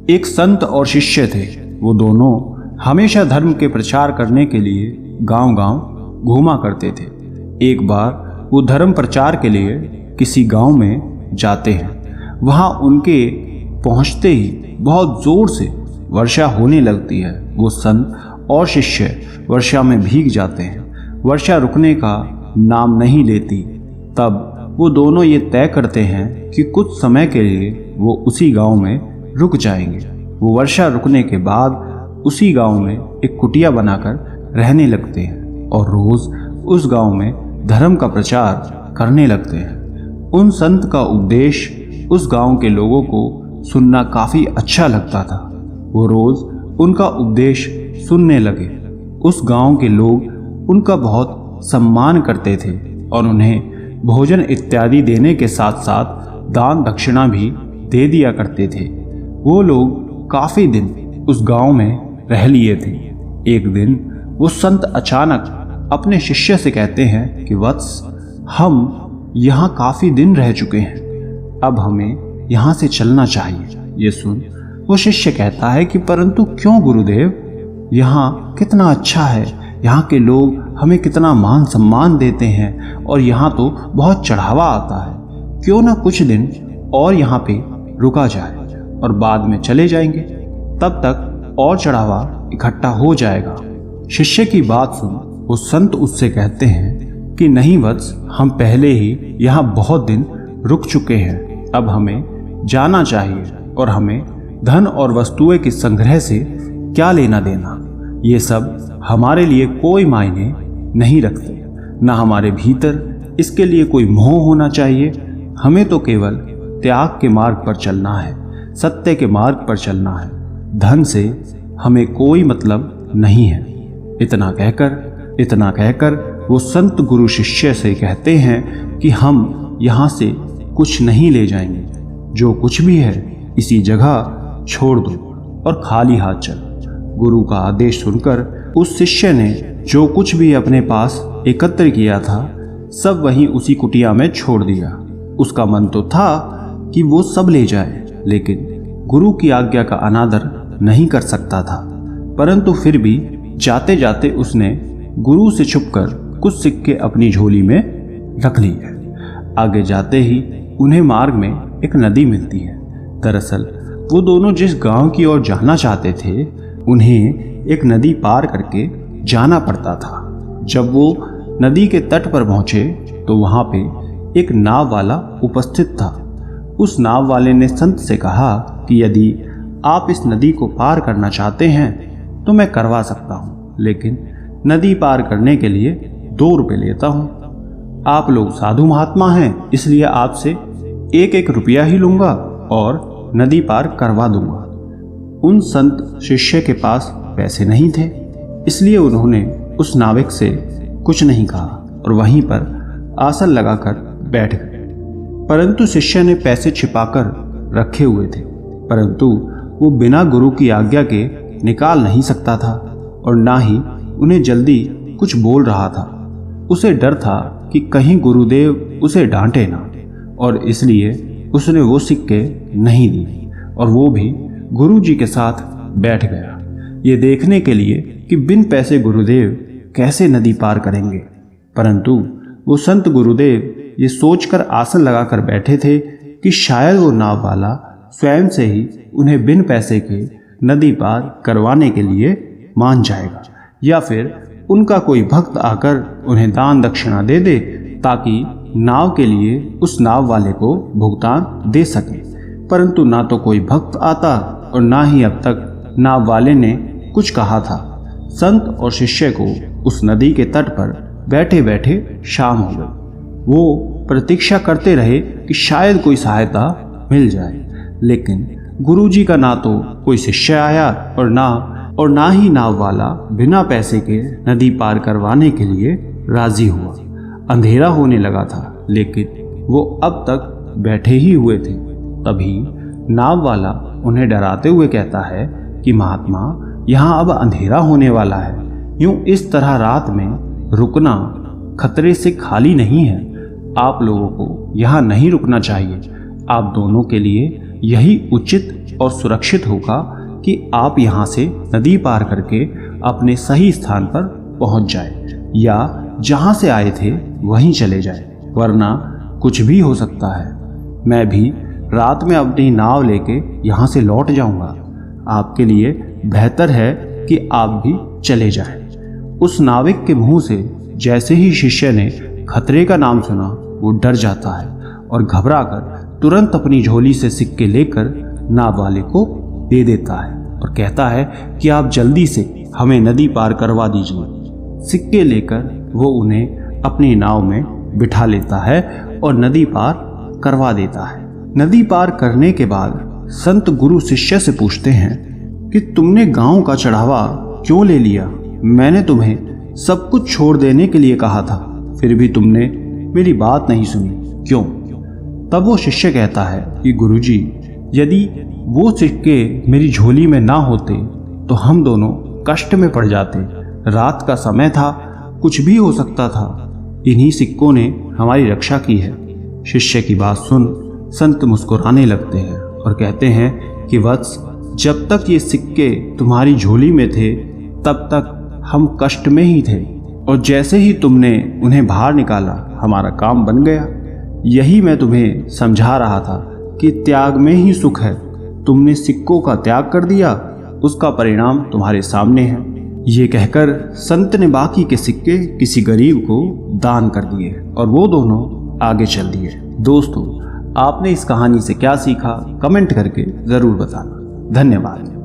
एक संत और शिष्य थे। वो दोनों हमेशा धर्म के प्रचार करने के लिए गांव-गांव घूमा करते थे। एक बार वो धर्म प्रचार के लिए किसी गांव में जाते हैं। वहां उनके पहुंचते ही बहुत जोर से वर्षा होने लगती है। वो संत और शिष्य वर्षा में भीग जाते हैं। वर्षा रुकने का नाम नहीं लेती। तब वो दोनों ये तय करते हैं कि कुछ समय के लिए वो उसी गांव में रुक जाएंगे। वो वर्षा रुकने के बाद उसी गांव में एक कुटिया बनाकर रहने लगते हैं और रोज उस गांव में धर्म का प्रचार करने लगते हैं। उन संत का उपदेश उस गांव के लोगों को सुनना काफी अच्छा लगता था। वो रोज उनका उपदेश सुनने लगे। उस गांव के लोग उनका बहुत सम्मान करते थे और उन्हें भोजन इत्यादि देने के साथ साथ दान दक्षिणा भी दे दिया करते थे। वो लोग काफी दिन उस गांव में रह लिए थे। एक दिन वो संत अचानक अपने शिष्य से कहते हैं कि वत्स, हम यहाँ काफी दिन रह चुके हैं, अब हमें यहाँ से चलना चाहिए। ये सुन वो शिष्य कहता है कि परंतु क्यों गुरुदेव, यहाँ कितना अच्छा है, यहाँ के लोग हमें कितना मान सम्मान देते हैं और यहाँ तो बहुत चढ़ावा आता है। क्यों ना कुछ दिन और यहाँ पे रुका जाए और बाद में चले जाएंगे, तब तक और चढ़ावा इकट्ठा हो जाएगा। शिष्य की बात सुन वो संत उससे कहते हैं कि नहीं वत्स, हम पहले ही यहाँ बहुत दिन रुक चुके हैं, अब हमें जाना चाहिए और हमें धन और वस्तुएं के संग्रह से क्या लेना देना। ये सब हमारे लिए कोई मायने नहीं रखते। न हमारे भीतर इसके लिए कोई मोह होना चाहिए। हमें तो केवल त्याग के मार्ग पर चलना है, सत्य के मार्ग पर चलना है। धन से हमें कोई मतलब नहीं है। इतना कहकर वो संत गुरु शिष्य से कहते हैं कि हम यहाँ से कुछ नहीं ले जाएंगे, जो कुछ भी है इसी जगह छोड़ दो और खाली हाथ चल। गुरु का आदेश सुनकर उस शिष्य ने जो कुछ भी अपने पास एकत्र किया था सब वहीं उसी कुटिया में छोड़ दिया। उसका मन तो था कि वो सब ले जाए, लेकिन गुरु की आज्ञा का अनादर नहीं कर सकता था। परंतु फिर भी जाते जाते उसने गुरु से छुपकर कुछ सिक्के अपनी झोली में रख लिए। आगे जाते ही उन्हें मार्ग में एक नदी मिलती है। दरअसल वो दोनों जिस गांव की ओर जाना चाहते थे उन्हें एक नदी पार करके जाना पड़ता था। जब वो नदी के तट पर पहुंचे तो वहां पे एक नाव वाला उपस्थित था। उस नाव वाले ने संत से कहा कि यदि आप इस नदी को पार करना चाहते हैं तो मैं करवा सकता हूँ, लेकिन नदी पार करने के लिए 2 रुपये लेता हूँ। आप लोग साधु महात्मा हैं, इसलिए आपसे 1-1 रुपया ही लूँगा और नदी पार करवा दूंगा। उन संत शिष्य के पास पैसे नहीं थे, इसलिए उन्होंने उस नाविक से कुछ नहीं कहा और वहीं पर आसन लगाकर बैठ गए। परंतु शिष्य ने पैसे छिपाकर रखे हुए थे, परंतु वो बिना गुरु की आज्ञा के निकाल नहीं सकता था और ना ही उन्हें जल्दी कुछ बोल रहा था। उसे डर था कि कहीं गुरुदेव उसे डांटे ना, और इसलिए उसने वो सिक्के नहीं दिए और वो भी गुरु जी के साथ बैठ गया, ये देखने के लिए कि बिन पैसे गुरुदेव कैसे नदी पार करेंगे। परंतु वो संत गुरुदेव ये सोचकर आसन लगाकर बैठे थे कि शायद वो नाव वाला स्वयं से ही उन्हें बिन पैसे के नदी पार करवाने के लिए मान जाएगा, या फिर उनका कोई भक्त आकर उन्हें दान दक्षिणा दे दे ताकि नाव के लिए उस नाव वाले को भुगतान दे सके। परंतु ना तो कोई भक्त आता और ना ही अब तक नाव वाले ने कुछ कहा था। संत और शिष्य को उस नदी के तट पर बैठे बैठे शाम हो गई। वो प्रतीक्षा करते रहे कि शायद कोई सहायता मिल जाए, लेकिन गुरुजी का ना तो कोई शिष्य आया और ना ही नाव वाला बिना पैसे के नदी पार करवाने के लिए राजी हुआ। अंधेरा होने लगा था, लेकिन वो अब तक बैठे ही हुए थे। तभी नाव वाला उन्हें डराते हुए कहता है कि महात्मा, यहाँ अब अंधेरा होने वाला है, यूं इस तरह रात में रुकना खतरे से खाली नहीं है। आप लोगों को यहाँ नहीं रुकना चाहिए। आप दोनों के लिए यही उचित और सुरक्षित होगा कि आप यहाँ से नदी पार करके अपने सही स्थान पर पहुँच जाए या जहाँ से आए थे वहीं चले जाए, वरना कुछ भी हो सकता है। मैं भी रात में अपनी नाव लेके यहाँ से लौट जाऊँगा। आपके लिए बेहतर है कि आप भी चले जाएं। उस नाविक के मुंह से जैसे ही शिष्य ने खतरे का नाम सुना, वो डर जाता है और घबराकर तुरंत अपनी झोली से सिक्के लेकर नाव वाले को दे देता है और कहता है कि आप जल्दी से हमें नदी पार करवा दीजिए। सिक्के लेकर वो उन्हें अपनी नाव में बिठा लेता है और नदी पार करवा देता है। नदी पार करने के बाद संत गुरु शिष्य से पूछते हैं कि तुमने गांव का चढ़ावा क्यों ले लिया? मैंने तुम्हें सब कुछ छोड़ देने के लिए कहा था, फिर भी तुमने मेरी बात नहीं सुनी, क्यों? तब वो शिष्य कहता है कि गुरुजी, यदि वो सिक्के मेरी झोली में ना होते तो हम दोनों कष्ट में पड़ जाते। रात का समय था, कुछ भी हो सकता था। इन्हीं सिक्कों ने हमारी रक्षा की है। शिष्य की बात सुन संत मुस्कुराने लगते हैं और कहते हैं कि वत्स, जब तक ये सिक्के तुम्हारी झोली में थे तब तक हम कष्ट में ही थे, और जैसे ही तुमने उन्हें बाहर निकाला हमारा काम बन गया। यही मैं तुम्हें समझा रहा था कि त्याग में ही सुख है। तुमने सिक्कों का त्याग कर दिया, उसका परिणाम तुम्हारे सामने है। ये कहकर संत ने बाकी के सिक्के किसी गरीब को दान कर दिए और वो दोनों आगे चल दिए। दोस्तों, आपने इस कहानी से क्या सीखा, कमेंट करके ज़रूर बताना। धन्यवाद।